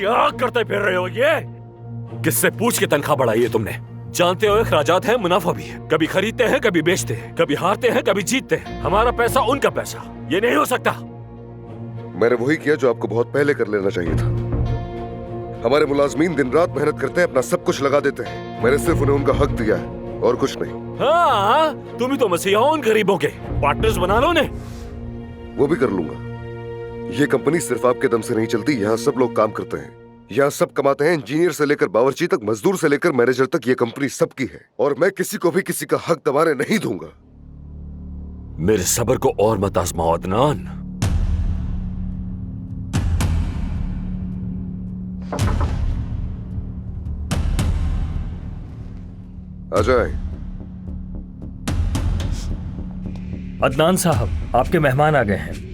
क्या करते फिर रहे हो ये? किससे पूछ के तनख्वाह बढ़ाई है तुमने? जानते हो अखराजात है, मुनाफा भी है। कभी खरीदते हैं, कभी बेचते हैं, कभी हारते हैं, कभी जीतते हैं। हमारा पैसा उनका पैसा, ये नहीं हो सकता। मैंने वही किया जो आपको बहुत पहले कर लेना चाहिए था। हमारे मुलाजमीन दिन रात मेहनत करते हैं, अपना सब कुछ लगा देते हैं। मैंने सिर्फ उन्हें उनका हक दिया है और कुछ नहीं। हाँ, तुम ही तो मसीहा हो उन गरीबों के। पार्टनर्स बना लो ने। वो भी कर लूंगा। ये कंपनी सिर्फ आपके दम से नहीं चलती, यहाँ सब लोग काम करते हैं, यहाँ सब कमाते हैं। इंजीनियर से लेकर बावर्ची तक, मजदूर से लेकर मैनेजर तक, ये कंपनी सबकी है और मैं किसी को भी किसी का हक दबाने नहीं दूंगा। मेरे सब्र को और मत आजमाओ अदनान। आ जाए। अदनान साहब, आपके मेहमान आ गए हैं।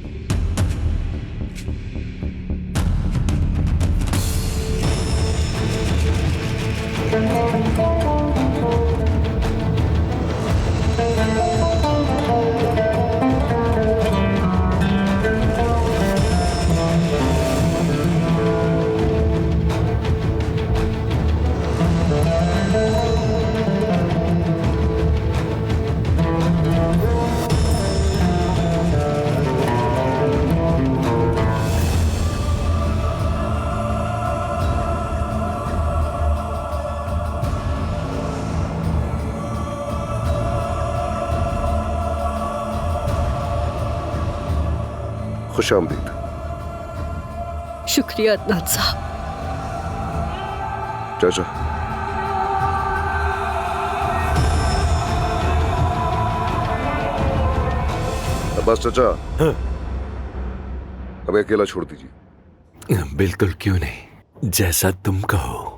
खुशामदीद। शुक्रिया अदनान साहब। चाचा, अब्बास चाचा, हाँ। हमें अकेला छोड़ दीजिए। बिल्कुल, क्यों नहीं, जैसा तुम कहो।